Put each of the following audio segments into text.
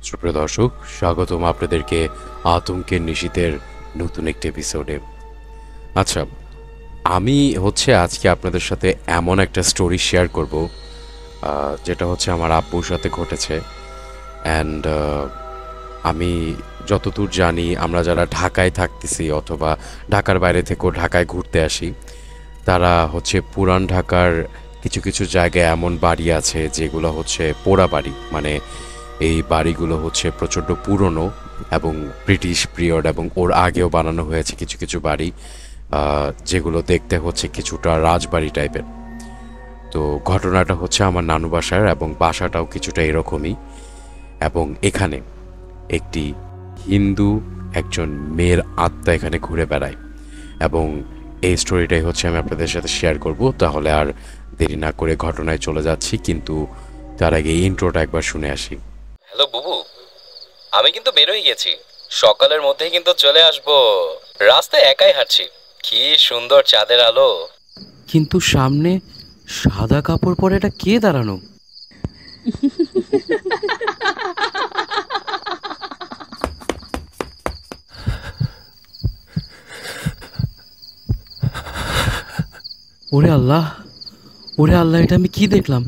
সুপ্রিয় দর্শক, স্বাগতম আপনাদেরকে আতঙ্কের নিশীথের নতুন একটি এপিসোডে। আচ্ছা, আমি আজকে আপনাদের সাথে এমন একটা স্টোরি শেয়ার করব, যেটা আমার আব্বুর সাথে ঘটেছে। অ্যান্ড আমি যতদূর জানি, আমরা যারা ঢাকায় থাকতেছি অথবা ঢাকার বাইরে থেকেও ঢাকায় ঘুরতে আসি, তারা পুরান ঢাকার কিছু কিছু জায়গায় এমন বাড়ি আছে যেগুলো পোড়া বাড়ি। মানে এই বাড়িগুলো প্রচণ্ড পুরনো এবং ব্রিটিশ পিরিয়ড এবং ওর আগেও বানানো হয়েছে কিছু কিছু বাড়ি, যেগুলো দেখতে কিছুটা রাজবাড়ি টাইপের। তো ঘটনাটা আমার নানু বাসার, এবং বাসাটাও কিছুটা এরকমই। এবং এখানে একটি হিন্দু একজন মেয়ের আত্মা এখানে ঘুরে বেড়ায়, এবং এই স্টোরিটাই আমি আপনাদের সাথে শেয়ার করব। তাহলে আর দেরি না করে ঘটনায় চলে যাচ্ছি, কিন্তু তার আগে ইন্ট্রোটা একবার শুনে আসি। হ্যালো বুবু, আমি কিন্তু বেরোই গেছি, সকালের মধ্যেই কিন্তু চলে আসবো। রাস্তায় একাই হাঁটছি, কি সুন্দর চাঁদের আলো। কিন্তু সামনে সাদা কাপড় পরে এটা কে দাঁড়ানো? ওরে আল্লাহ, ওরে আল্লাহ, এটা আমি কি দেখলাম?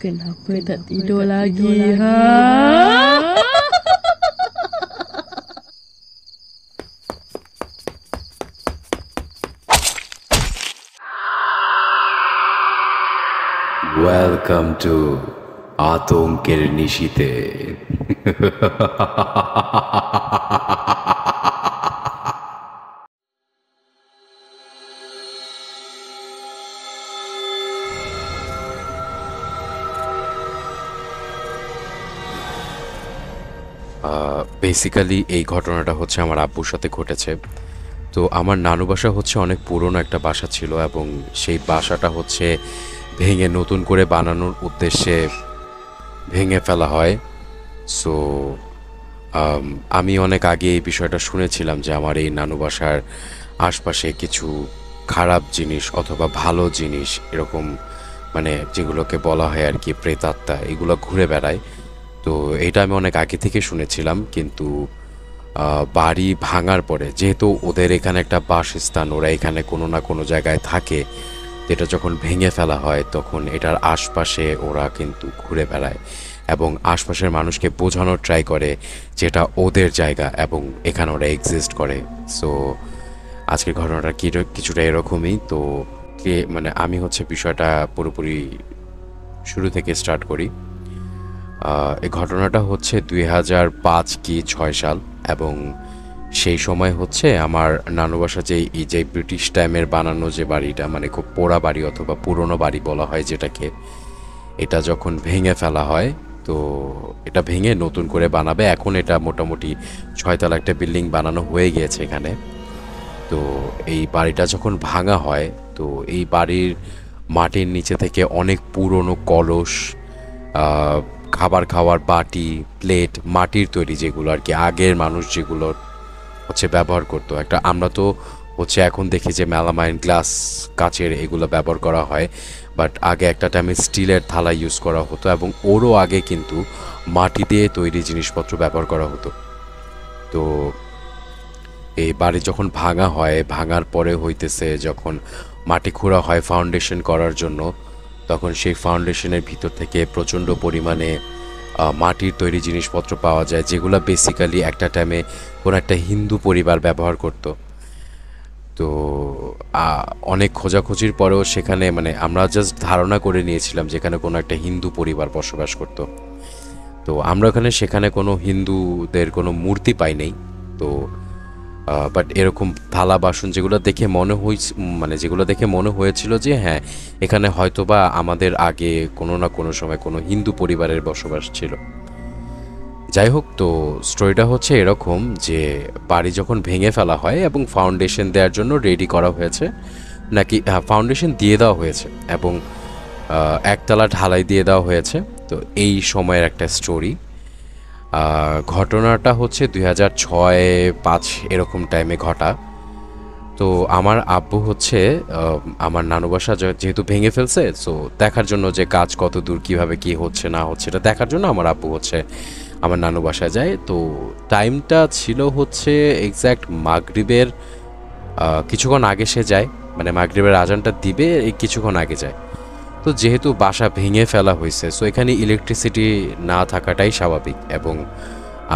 Kenapa tak tidur lagi, ha? Welcome to আতঙ্কের নিশীথে। বেসিক্যালি এই ঘটনাটা আমার আব্বুর সাথে ঘটেছে। তো আমার নানু বাসা অনেক পুরনো একটা বাসা ছিল, এবং সেই বাসাটা ভেঙে নতুন করে বানানোর উদ্দেশ্যে ভেঙে ফেলা হয়। সো আমি অনেক আগে এই বিষয়টা শুনেছিলাম যে আমার এই নানু বাসার আশপাশে কিছু খারাপ জিনিস অথবা ভালো জিনিস, এরকম মানে যেগুলোকে বলা হয় আর কি প্রেতাত্মা, এগুলো ঘুরে বেড়ায়। তো এটা আমি অনেক আগে থেকে শুনেছিলাম, কিন্তু বাড়ি ভাঙার পরে যেহেতু ওদের এখানে একটা বাসস্থান, ওরা এখানে কোনো না কোনো জায়গায় থাকে, এটা যখন ভেঙে ফেলা হয় তখন এটার আশপাশে ওরা কিন্তু ঘুরে বেড়ায় এবং আশপাশের মানুষকে বোঝানোর ট্রাই করে যেটা ওদের জায়গা এবং এখানে ওরা এক্সিস্ট করে। সো আজকের ঘটনাটা কিছুটা এরকমই। তো মানে আমি বিষয়টা পুরোপুরি শুরু থেকে স্টার্ট করি। এই ঘটনাটা 2005 কি 6 সাল, এবং সেই সময় আমার নানু বাসা যে ব্রিটিশ টাইমের বানানো যে বাড়িটা, মানে খুব পোড়া বাড়ি অথবা পুরনো বাড়ি বলা হয় যেটাকে, এটা যখন ভেঙে ফেলা হয়, তো এটা ভেঙে নতুন করে বানাবে। এখন এটা মোটামুটি 6 তলা একটা বিল্ডিং বানানো হয়ে গিয়েছে এখানে। তো এই বাড়িটা যখন ভাঙা হয়, তো এই বাড়ির মাটির নিচে থেকে অনেক পুরনো কলস, খাবার খাওয়ার বাটি, প্লেট, মাটির তৈরি যেগুলো আর কি আগের মানুষ যেগুলো ব্যবহার করতো। একটা আমরা তো এখন দেখি যে মেলামাইন, গ্লাস, কাচের এগুলো ব্যবহার করা হয়, বাট আগে একটা টাইমে স্টিলের থালা ইউজ করা হতো, এবং ওরও আগে কিন্তু মাটি দিয়ে তৈরি জিনিসপত্র ব্যবহার করা হতো। তো এই বাড়ি যখন ভাঙা হয়, ভাঙার পরে যখন মাটি খোঁড়া হয় ফাউন্ডেশন করার জন্য, তখন সেই ফাউন্ডেশনের ভিতর থেকে প্রচণ্ড পরিমাণে মাটির তৈরি জিনিসপত্র পাওয়া যায়, যেগুলো বেসিক্যালি একটা টাইমে কোনো একটা হিন্দু পরিবার ব্যবহার করত। তো অনেক খোঁজাখুঁজির পরেও সেখানে, মানে আমরা জাস্ট ধারণা করে নিয়েছিলাম যেখানে কোনো একটা হিন্দু পরিবার বসবাস করত। তো আমরা সেখানে কোনো হিন্দুদের কোনো মূর্তি পাই নাই। তো বাট এরকম থালা বাসন যেগুলো দেখে মনে হয়েছিল যে হ্যাঁ, এখানে হয়তোবা আমাদের আগে কোনো না কোনো সময় কোনো হিন্দু পরিবারের বসবাস ছিল। যাই হোক, তো স্টোরিটা এরকম যে বাড়ি যখন ভেঙে ফেলা হয় এবং ফাউন্ডেশন দেওয়ার জন্য রেডি করা হয়েছে, নাকি ফাউন্ডেশন দিয়ে দেওয়া হয়েছে এবং একতলা ঢালাই দিয়ে দেওয়া হয়েছে। তো এই সময়ের একটা স্টোরি। ঘটনাটা 2006-05 এরকম টাইমে ঘটা। তো আমার আব্বু আমার নানু বাসা যেহেতু ভেঙে ফেলছে, সো দেখার জন্য যে কাজ কত দূর, কীভাবে কী হচ্ছে না হচ্ছে, এটা দেখার জন্য আমার আব্বু আমার নানু বাসায় যায়। তো টাইমটা ছিল হচ্ছে এক্স্যাক্ট মাগরিবের কিছুক্ষণ আগে সে যায়, মানে মাগরিবের আজানটা দিবে এই কিছুক্ষণ আগে যায়। তো যেহেতু বাসা ভেঙে ফেলা হয়েছে, সো এখানে ইলেকট্রিসিটি না থাকাটাই স্বাভাবিক, এবং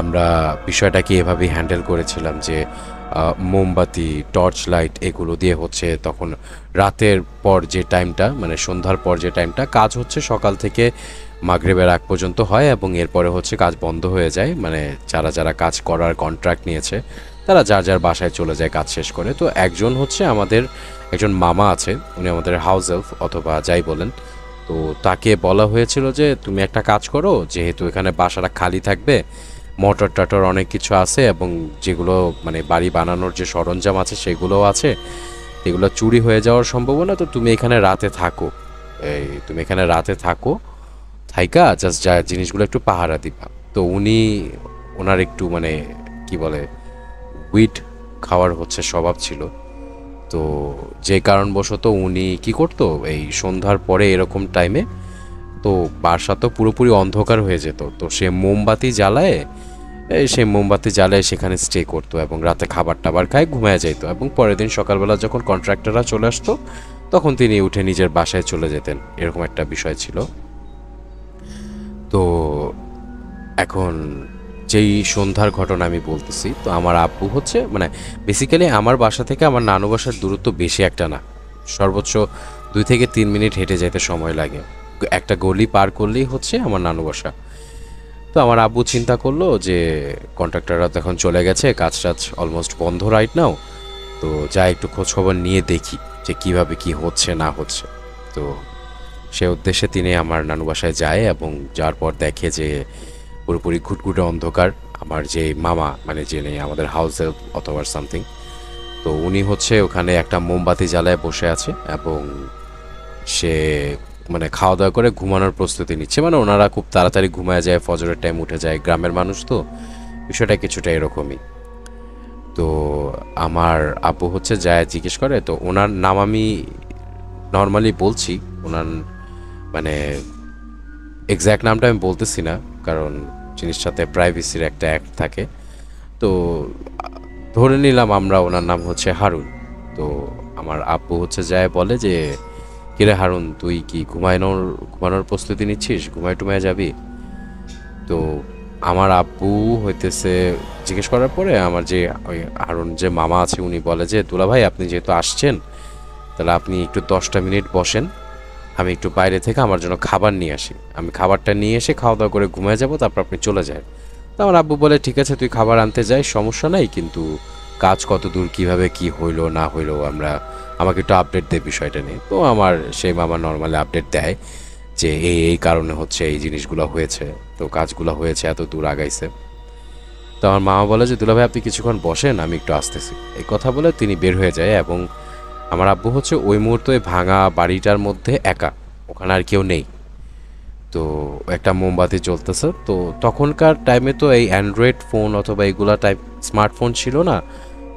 আমরা বিষয়টাকে এভাবেই হ্যান্ডেল করেছিলাম যে মোমবাতি, টর্চ লাইট এগুলো দিয়ে হচ্ছে তখন রাতের পর যে টাইমটা, মানে সন্ধ্যার পর যে টাইমটা কাজ হচ্ছে সকাল থেকে মাগরিবের আগ পর্যন্ত হয়, এবং এরপরে হচ্ছে কাজ বন্ধ হয়ে যায়। মানে যারা যারা কাজ করার কন্ট্রাক্ট নিয়েছে তারা যার যার বাসায় চলে যায় কাজ শেষ করে। তো একজন হচ্ছে আমাদের একজন মামা আছে, উনি আমাদের হাউস হেল্প অথবা যাই বলেন। তো তাকে বলা হয়েছিল যে তুমি একটা কাজ করো, যেহেতু এখানে বাসাটা খালি থাকবে, মোটর টাটর অনেক কিছু আছে, এবং যেগুলো মানে বাড়ি বানানোর যে সরঞ্জাম আছে সেগুলোও আছে, এগুলো চুরি হয়ে যাওয়ার সম্ভাবনা, তো তুমি এখানে রাতে থাকো, তুমি এখানে রাতে থাকো, থাইকা জাস্ট যা জিনিসগুলো একটু পাহারা দিবা। তো উনি ওনার একটু মানে কি বলে উইড খাওয়ার হচ্ছে স্বভাব ছিল। তো যে কারণবশত উনি কি করতো, এই সন্ধ্যার পরে এরকম টাইমে তো বাসা তো পুরোপুরি অন্ধকার হয়ে যেত, তো সে মোমবাতি জ্বালায়, সেই মোমবাতি জ্বালায় সেখানে স্টে করতো, এবং রাতে খাবার টাবার খায় ঘুমায় যেত, এবং পরের দিন সকালবেলা যখন কন্ট্রাক্টররা চলে আসতো তখন তিনি উঠে নিজের বাসায় চলে যেতেন, এরকম একটা বিষয় ছিল। তো এখন যেই সন্ধ্যার ঘটনা আমি বলতেছি, তো আমার আব্বু হচ্ছে মানে বেসিক্যালি আমার বাসা থেকে আমার নানু বাসার দূরত্ব বেশি একটা না, সর্বোচ্চ 2 থেকে 3 মিনিট হেঁটে যেতে সময় লাগে, একটা গলি পার করলেই হচ্ছে আমার নানু বাসা। তো আমার আব্বু চিন্তা করলো যে কন্ট্রাক্টররা তো এখন চলে গেছে, কাজ টাজ অলমোস্ট বন্ধ রাইট নাও, তো যা একটু খোঁজখবর নিয়ে দেখি যে কিভাবে কি হচ্ছে না হচ্ছে। তো সে উদ্দেশ্যে তিনি আমার নানু বাসায় যায়, এবং যাওয়ার পর দেখে যে পুরোপুরি ঘুটঘুটে অন্ধকার। আমার যে মামা মানে যিনি আমাদের হাউস হেল্প অথবা সামথিং, তো উনি হচ্ছে ওখানে একটা মোমবাতি জ্বালায় বসে আছে, এবং সে মানে খাওয়া দাওয়া করে ঘুমানোর প্রস্তুতি নিচ্ছে, মানে ওনারা খুব তাড়াতাড়ি ঘুমায় যায়, ফজরের টাইম উঠে যায়, গ্রামের মানুষ তো বিষয়টা কিছুটা এরকমই। তো আমার আব্বু হচ্ছে যায় জিজ্ঞেস করে, তো ওনার নাম আমি নর্মালি বলছি, ওনার মানে এক্স্যাক্ট নামটা আমি বলতেছি না, কারণ জিনিসটাতে প্রাইভেসির একটা অ্যাক্ট থাকে। তো ধরে নিলাম আমরা ওনার নাম হচ্ছে হারুন। তো আমার আব্বু হচ্ছে যায় বলে যে কিরে হারুন, তুই কি ঘুমানোর প্রস্তুতি নিচ্ছিস, ঘুমায় টুমায় যাবি? তো আমার আব্বু হইতেছে জিজ্ঞেস করার পরে আমার যে ওই হারুন যে মামা আছে উনি বলে যে দুলা ভাই, আপনি যেহেতু আসছেন তাহলে আপনি একটু 10টা মিনিট বসেন, আমি একটু বাইরে থেকে আমার জন্য খাবার নিয়ে আসি, আমি খাবারটা নিয়ে এসে খাওয়া দাওয়া করে ঘুমিয়ে যাবো, তারপর আপনি চলে যায়। তো আমার আব্বু বলে ঠিক আছে তুই খাবার আনতে যাই, সমস্যা নাই, কিন্তু কাজ কত দূর কীভাবে কি হইলো না হইলো আমাকে একটু আপডেট দে বিষয়টা নিয়ে। তো আমার সেই মামা নর্মালি আপডেট দেয় যে এই এই কারণে হচ্ছে এই জিনিসগুলো হয়েছে, তো কাজগুলো হয়েছে, এত দূর আগাইছে। তো আমার মামা বলে যে দুলা ভাই আপনি কিছুক্ষণ বসেন, আমি একটু আসতেছি। এই কথা বলে তিনি বের হয়ে যায়, এবং আমার আব্বু হচ্ছে ওই মুহূর্তে ভাঙা বাড়িটার মধ্যে একা, ওখানে আর কেউ নেই। তো একটা মোমবাতি জ্বলতেছে। তো তখনকার টাইমে তো এই অ্যান্ড্রয়েড ফোন অথবা এগুলা টাইপ স্মার্টফোন ছিল না,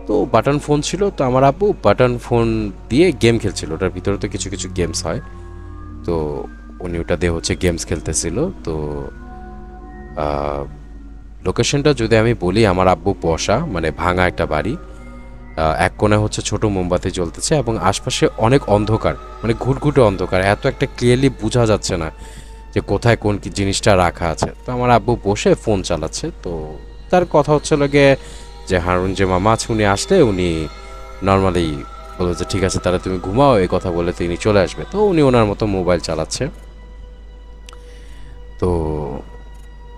তো বাটন ফোন ছিল। তো আমার আব্বু বাটন ফোন দিয়ে গেম খেলছিল, ওটার ভিতরে তো কিছু কিছু গেমস হয়, তো উনি ওটা দিয়ে হচ্ছে গেমস খেলতেছিল। তো লোকেশনটা যদি আমি বলি, আমার আব্বু বসা মানে ভাঙা একটা বাড়ি, এক কোণে হচ্ছে ছোট মোমবাতি জ্বলতেছে, এবং আশপাশে অনেক অন্ধকার, মানে ঘুটঘুটে অন্ধকার, এত একটা ক্লিয়ারলি বোঝা যাচ্ছে না যে কোথায় কোন কি জিনিসটা রাখা আছে। তো আমার আব্বু বসে ফোন চালাচ্ছে। তো তার কথা হচ্ছে লাগে যে হারুন যে মামা আছে উনি আসলে উনি নর্মালি বললো যে ঠিক আছে তাহলে তুমি ঘুমাও, এই কথা বলে তিনি চলে আসবে। তো উনি ওনার মতো মোবাইল চালাচ্ছে। তো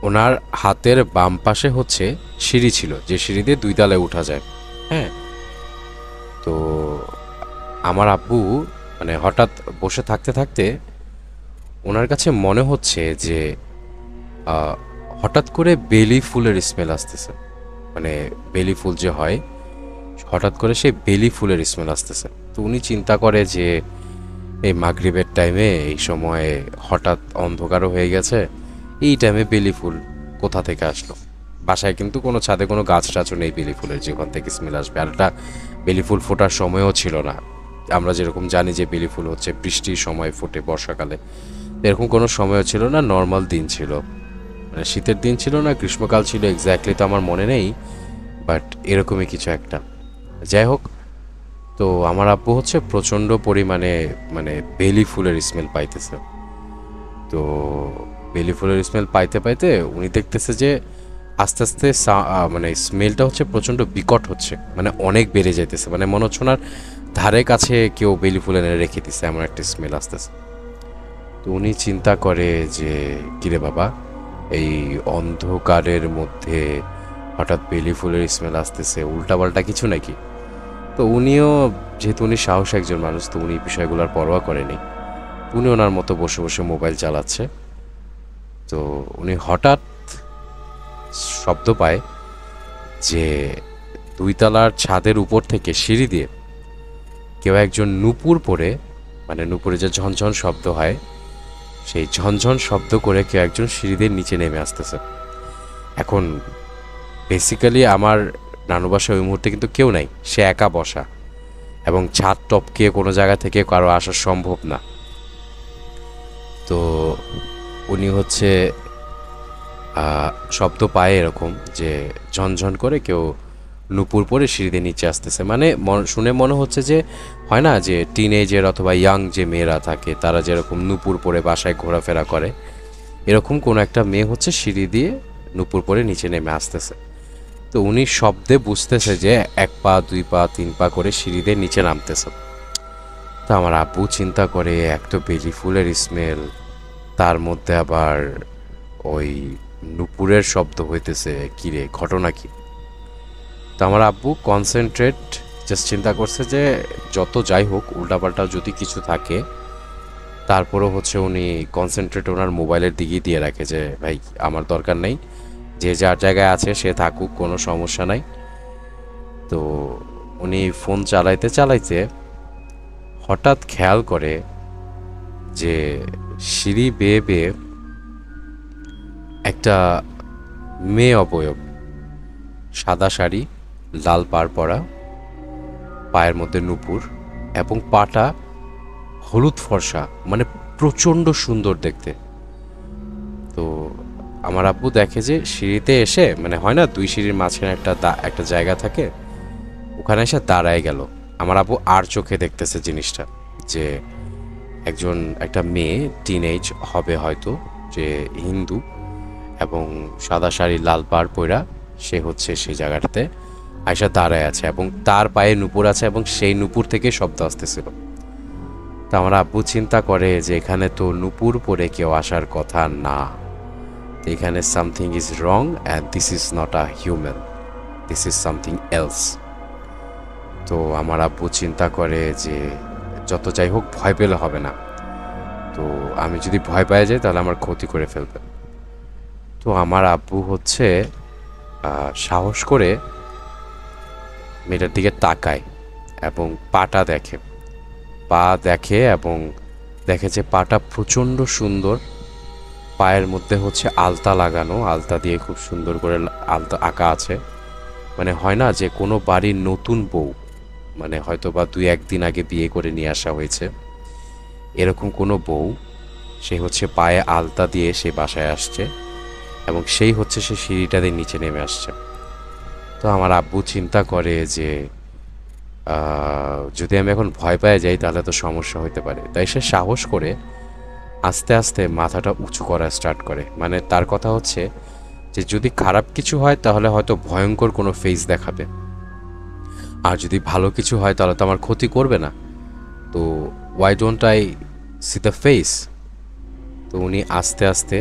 ওনার হাতের বাম পাশে হচ্ছে সিঁড়ি ছিল, যে সিঁড়ি দিয়ে 2 তলায় উঠা যায়। হ্যাঁ, তো আমার আব্বু মানে হঠাৎ বসে থাকতে থাকতে ওনার কাছে মনে হচ্ছে যে হঠাৎ করে বেলি ফুলের স্মেল আসতেছে, মানে বেলি ফুল যে হয়, হঠাৎ করে সেই বেলি ফুলের স্মেল আসতেছে। তো উনি চিন্তা করে যে এই মাগরিবের টাইমে এই সময়ে হঠাৎ অন্ধকারও হয়ে গেছে, এই টাইমে বেলি ফুল কোথা থেকে আসলো? বাসায় কিন্তু কোনো ছাদে কোনো গাছ টাছও নেই বেলি ফুলের, যেখান থেকে স্মেল আসবে। আর এটা বেলি ফুল ফোটার সময়ও ছিল না। আমরা যেরকম জানি যে বেলি ফুল হচ্ছে বৃষ্টির সময় ফোটে বর্ষাকালে, এরকম কোনো সময়ও ছিল না, নর্মাল দিন ছিল। মানে শীতের দিন ছিল না গ্রীষ্মকাল ছিল এক্স্যাক্টলি তো আমার মনে নেই, বাট এরকমই কিছু একটা। যাই হোক, তো আমার আব্বু হচ্ছে প্রচণ্ড পরিমাণে মানে বেলি ফুলের স্মেল পাইতেছে। তো বেলি ফুলের স্মেল পাইতে পাইতে উনি দেখতেছে যে আস্তে আস্তে মানে স্মেলটা হচ্ছে প্রচণ্ড বিকট হচ্ছে, মানে অনেক বেড়ে যাইতেছে, মানে মনে হচ্ছে ওনার ধারে কাছে কেউ বেলি ফুল এনে রেখে দিছে এমন একটা স্মেল আসতেছে। তো উনি চিন্তা করে যে কিরে বাবা, এই অন্ধকারের মধ্যে হঠাৎ বেলি ফুলের স্মেল আসতেছে, উল্টাপাল্টা কিছু নাকি? তো উনিও, যেহেতু উনি সাহস একজন মানুষ, তো উনি বিষয়গুলোর পরোয়া করেনি। উনি ওনার মতো বসে বসে মোবাইল চালাচ্ছে। তো উনি হঠাৎ শব্দ পায় যে 2 তলার ছাদের উপর থেকে সিঁড়ি দিয়ে কেউ একজন নূপুর পরে, মানে নূপুরে যে ঝনঝন শব্দ হয় সেই ঝনঝন শব্দ করে কেউ একজন সিঁড়ি দিয়ে নিচে নেমে আসতেছে। এখন বেসিক্যালি আমার নানু বাসায় ওই মুহূর্তে কিন্তু কেউ নাই, সে একা বসা, এবং ছাদ টপকে কোনো জায়গা থেকে কারো আসা সম্ভব না। তো উনি হচ্ছে শব্দ পায় এরকম যে ঝনঝন করে কেউ নূপুর পরে সিঁড়িতে নিচে আসতেছে, মানে শুনে মনে হচ্ছে যে হয় না যে টিনেজের অথবা ইয়াং যে মেয়েরা থাকে তারা যেরকম নূপুর পরে বাসায় ঘোরাফেরা করে, এরকম কোনো একটা মেয়ে হচ্ছে সিঁড়ি দিয়ে নূপুর পরে নিচে নেমে আসতেছে। তো উনি শব্দে বুঝতেছে যে 1 পা 2 পা 3 পা করে সিঁড়ি দিয়ে নিচে নামতেছে। তো আমার আব্বু চিন্তা করে, এক তো বেলি ফুলের স্মেল, তার মধ্যে আবার ওই নূপুরের শব্দ হইতেছে, কিরে ঘটনা কি? তো আমার আব্বু কনসেন্ট্রেট জাস্ট চিন্তা করছে যে যত যাই হোক উল্টাপাল্টা যদি কিছু থাকে, তারপরেও হচ্ছে উনি কনসেন্ট্রেট ওনার মোবাইলের দিকেই দিয়ে রাখে যে ভাই আমার দরকার নেই, যে যার জায়গায় আছে সে থাকুক, কোনো সমস্যা নাই। তো উনি ফোন চালাইতে চালাইতে হঠাৎ খেয়াল করে যে সিঁড়ি বেয়ে বেয়ে একটা মেয়ে অবয়ব, সাদা শাড়ি, লাল পাড় পরা, পায়ের মধ্যে নূপুর এবং পাটা হলুদ ফর্সা, মানে প্রচণ্ড সুন্দর দেখতে। তো আমার আব্বু দেখে যে সিঁড়িতে এসে, মানে হয় না 2 সিঁড়ির মাঝখানে একটা জায়গা থাকে, ওখানে এসে দাঁড়ায় গেল। আমার আব্বু আর চোখে দেখতেছে জিনিসটা, যে একটা মেয়ে টিনেজ হবে হয়তো, যে হিন্দু এবং সাদা শাড়ি লাল পাড় পরা, সে হচ্ছে সেই জায়গাটাতে আয়সা দাঁড়ায় আছে এবং তার পায়ে নূপুর আছে এবং সেই নূপুর থেকে শব্দ আসতেছিল। তা আমার আব্বু চিন্তা করে যে এখানে তো নূপুর পরে কেউ আসার কথা না, এখানে something is wrong and this is not a human, this is something else. তো আমার আব্বু চিন্তা করে যে যত যাই হোক ভয় পেলে হবে না, তো আমি যদি ভয় পেয়ে যাই তাহলে আমার ক্ষতি করে ফেলবে। তো আমার আব্বু হচ্ছে সাহস করে মেয়েটার দিকে তাকায় এবং পাটা দেখে এবং দেখে যে পাটা প্রচণ্ড সুন্দর, পায়ের মধ্যে হচ্ছে আলতা লাগানো, আলতা দিয়ে খুব সুন্দর করে আলতা আঁকা আছে। মানে হয় না যে কোনো বাড়ির নতুন বউ, মানে হয়তো বা 2-1 দিন আগে বিয়ে করে নিয়ে আসা হয়েছে, এরকম কোনো বউ, সে হচ্ছে পায়ে আলতা দিয়ে সে বাসায় আসছে এবং সেই হচ্ছে সে সিঁড়িটা দিয়ে নিচে নেমে আসছে। তো আমার আব্বু চিন্তা করে যে যদি আমি এখন ভয় পেয়ে যাই তাহলে তো সমস্যা হতে পারে। তাই সে সাহস করে আস্তে আস্তে মাথাটা উঁচু করা স্টার্ট করে। মানে তার কথা হচ্ছে যে যদি খারাপ কিছু হয় তাহলে হয়তো ভয়ঙ্কর কোনো ফেস দেখাবে, আর যদি ভালো কিছু হয় তাহলে তো আমার ক্ষতি করবে না, তো why don't I C the face. তো উনি আস্তে আস্তে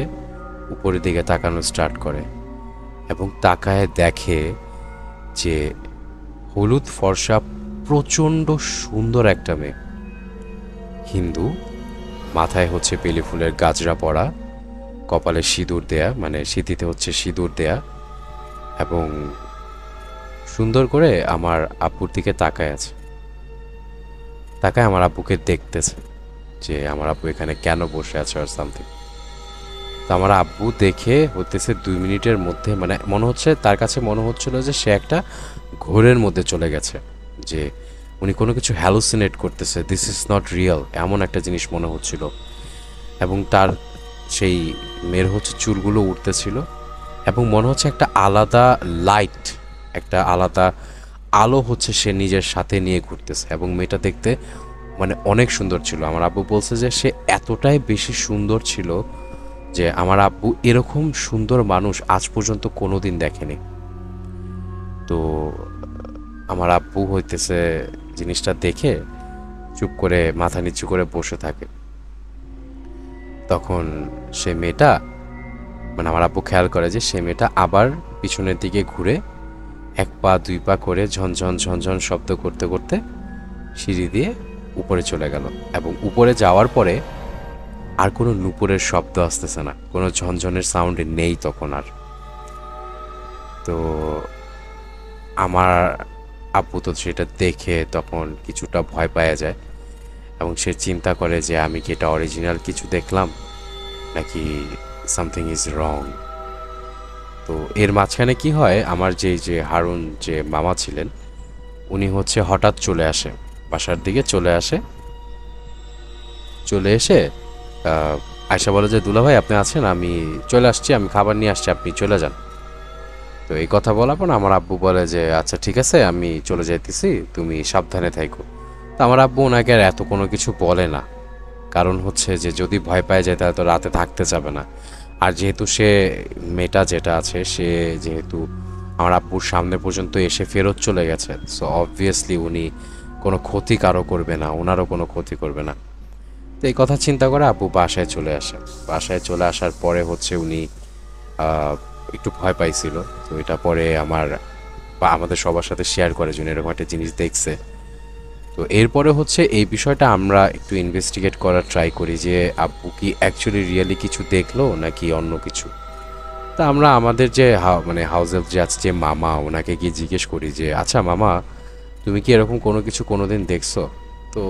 উপরের দিকে তাকানো স্টার্ট করে এবং তাকায় দেখে যে হলুদ ফর্সা প্রচণ্ড সুন্দর একটা মেয়ে, হিন্দু, মাথায় হচ্ছে বেলি ফুলের গাজরা পরা, কপালে সিঁদুর দেয়া, মানে সিঁথিতে হচ্ছে সিঁদুর দেয়া, এবং সুন্দর করে আমার আব্বুর দিকে তাকায় আছে, তাকায় আমার আব্বুকে দেখতেছে যে আমার আব্বু এখানে কেন বসে আছে আর সামথিং। তো আমার আব্বু দেখে হতেছে 2 মিনিটের মধ্যে, মানে মনে হচ্ছে তার কাছে মনে হচ্ছিল যে সে একটা ঘোরের মধ্যে চলে গেছে, যে উনি কোনো কিছু হ্যালুসিনেট করতেছে, দিস ইজ নট রিয়েল, এমন একটা জিনিস মনে হচ্ছিল। এবং তার সেই মেয়ের হচ্ছে চুলগুলো উঠতেছিল এবং মনে হচ্ছে একটা আলাদা লাইট, একটা আলাদা আলো হচ্ছে সে নিজের সাথে নিয়ে ঘুরতেছে। এবং মেয়েটা দেখতে মানে অনেক সুন্দর ছিল। আমার আব্বু বলছে যে সে এতটাই বেশি সুন্দর ছিল যে আমার আব্বু এরকম সুন্দর মানুষ আজ পর্যন্ত কোনোদিন দেখেনি। তো আমার আব্বু হইতেছে জিনিসটা দেখে চুপ করে মাথা নিচু করে বসে থাকে। তখন সে মেয়েটা মানে আমার আব্বু খেয়াল করে যে সে মেয়েটা আবার পিছনের দিকে ঘুরে 1 পা 2 পা করে ঝনঝন ঝনঝন শব্দ করতে করতে সিঁড়ি দিয়ে উপরে চলে গেল। এবং উপরে যাওয়ার পরে আর কোনো নুপুরের শব্দ আসতেছে না, কোনো ঝনঝনের সাউন্ড নেই তখন আর। তো আমার আব্বু তো সেটা দেখে তখন কিছুটা ভয় পাওয়া যায় এবং সে চিন্তা করে যে আমি কি এটা অরিজিনাল কিছু দেখলাম নাকি সামথিং ইজ রং। তো এর মাঝখানে কি হয়, আমার যে হারুন যে মামা ছিলেন উনি হচ্ছে হঠাৎ চলে আসে, বাসার দিকে চলে আসে। চলে এসে আয়শা বলে যে দুলা ভাই আপনি আছেন, আমি চলে আসছি, আমি খাবার নিয়ে আসছি, আপনি চলে যান। তো এই কথা বলার পর আমার আব্বু বলে যে আচ্ছা ঠিক আছে আমি চলে যাইতেছি, তুমি সাবধানে থাইকো। তো আমার আব্বু ওনাকে আর এত কোনো কিছু বলে না, কারণ হচ্ছে যে যদি ভয় পায় যায় তাহলে তো রাতে থাকতে যাবে না। আর যেহেতু সে মেয়েটা যেটা আছে সে যেহেতু আমার আব্বুর সামনে পর্যন্ত এসে ফেরত চলে গেছে, সো অবভিয়াসলি উনি কোনো ক্ষতি কারো করবে না, ওনারও কোনো ক্ষতি করবে না। তো এই কথা চিন্তা করে আব্বু বাসায় চলে আসে। বাসায় চলে আসার পরে হচ্ছে উনি একটু ভয় পাইছিল। তো এটা পরে আমাদের সবার সাথে শেয়ার করে যে উনি এরকম একটা জিনিস দেখছে। তো এরপরে হচ্ছে এই বিষয়টা আমরা একটু ইনভেস্টিগেট করার ট্রাই করি যে আব্বু কি অ্যাকচুয়ালি রিয়েলি কিছু দেখলো নাকি অন্য কিছু। তা আমরা আমাদের যে মানে হাউসের যে আছে যে মামা, ওনাকে গিয়ে জিজ্ঞেস করি যে আচ্ছা মামা তুমি কি এরকম কোনো কিছু কোনোদিন দেখছো? তো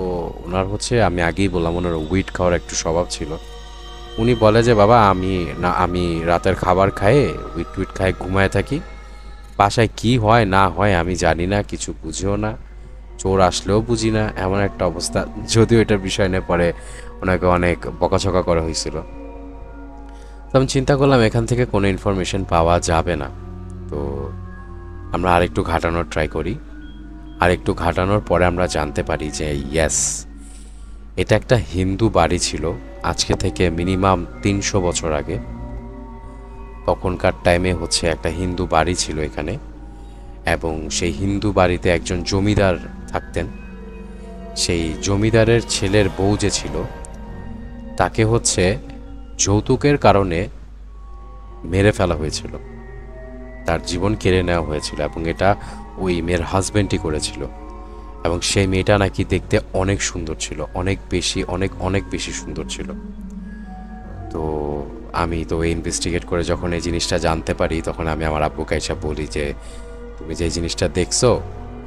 ওনার হচ্ছে আমি আগেই বললাম ওনার উইট খাওয়ার একটু স্বভাব ছিল। উনি বলে যে বাবা আমি রাতের খাবার খায়ে উইট টুইট খায়ে ঘুমায় থাকি, বাসায় কি হয় না হয় আমি জানি না, কিছু বুঝিও না, চোর আসলেও বুঝি না, এমন একটা অবস্থা। যদিও এটার বিষয় নিয়ে পরে ওনাকে অনেক বকাঝকা করা হয়েছিল। তো আমি চিন্তা করলাম এখান থেকে কোনো ইনফরমেশন পাওয়া যাবে না, তো আমরা আরেকটু ঘাটানোর ট্রাই করি। আরেকটু ঘাটানোর পরে আমরা জানতে পারি যে ইয়েস, এটা একটা হিন্দু বাড়ি ছিল আজকে থেকে মিনিমাম 300 বছর আগে। তখনকার টাইমে হচ্ছে একটা হিন্দু বাড়ি ছিল এখানে, এবং সেই হিন্দু বাড়িতে একজন জমিদার থাকতেন। সেই জমিদারের ছেলের বউ যে ছিল তাকে হচ্ছে যৌতুকের কারণে মেরে ফেলা হয়েছিল, তার জীবন কেড়ে নেওয়া হয়েছিল, এবং এটা ওই মেয়ের হাজব্যান্ডই করেছিল। এবং সেই মেয়েটা নাকি দেখতে অনেক সুন্দর ছিল, অনেক বেশি অনেক বেশি সুন্দর ছিল। তো আমি তো ইনভেস্টিগেট করে যখন এই জিনিসটা জানতে পারি তখন আমি আমার আব্বুকে এসে বলি যে তুমি যে জিনিসটা দেখছো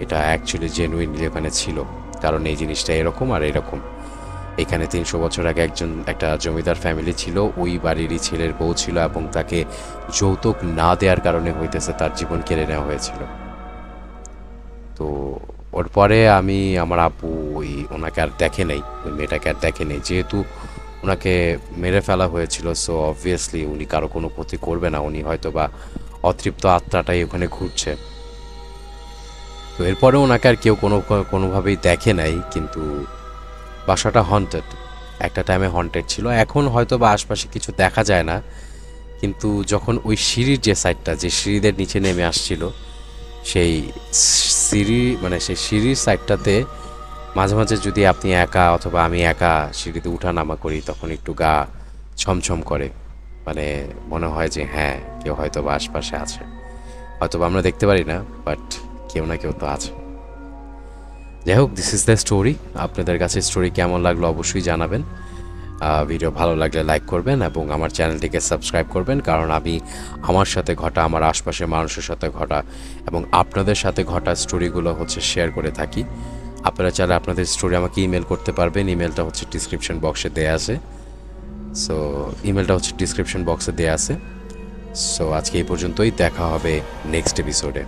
এটা অ্যাকচুয়ালি জেনুইনলি ওখানে ছিল, কারণ এই জিনিসটা এরকম আর এরকম। এখানে 300 বছর আগে একটা জমিদার ফ্যামিলি ছিল, ওই বাড়িরই ছেলের বউ ছিল, এবং তাকে যৌতুক না দেওয়ার কারণে হইতেছে তার জীবন কেড়ে নেওয়া হয়েছিল। তো ওর পরে আমার আব্বু ওনাকে আর দেখে নেই, ওই মেয়েটাকে আর দেখে নেই, যেহেতু ওনাকে মেরে ফেলা হয়েছিল। সো অবভিয়াসলি উনি কারো কোনো ক্ষতি করবে না, উনি হয়তো বা অতৃপ্ত আত্মাটাই ওখানে ঘুরছে। তো এরপরে ওনাকে আর কেউ কোনোভাবেই দেখে নাই, কিন্তু বাসাটা হন্টেড, একটা টাইমে হন্টেড ছিল। এখন হয়তো বা আশপাশে কিছু দেখা যায় না, কিন্তু যখন ওই সিঁড়ির যে সাইডটা, যে সিঁড়িদের নিচে নেমে আসছিল, সেই সেই সিঁড়ির সাইডটাতে মাঝে মাঝে যদি আপনি একা অথবা আমি একা সিঁড়িতে উঠানামা করি তখন একটু গা ছমছম করে, মানে মনে হয় যে হ্যাঁ কেউ হয়তো বা আশপাশে আছে, হয়তো বা আমরা দেখতে পারি না, বাট কেউ না কেউ তো আছে। যাই হোক, দিস ইজ দ্য স্টোরি। আপনাদের কাছে স্টোরি কেমন লাগলো অবশ্যই জানাবেন। ভিডিও ভালো লাগলে লাইক করবেন এবং আমার চ্যানেলটিকে সাবস্ক্রাইব করবেন, কারণ আমি আমার সাথে ঘটা, আমার আশপাশের মানুষের সাথে ঘটা এবং আপনাদের সাথে ঘটা স্টোরিগুলো হচ্ছে শেয়ার করে থাকি। আপনারা চাইলে আপনাদের স্টোরি আমাকে ইমেল করতে পারবেন, ইমেলটা হচ্ছে ডিসক্রিপশন বক্সে দেয়া আছে। সো আজকে এই পর্যন্তই, দেখা হবে নেক্সট এপিসোডে।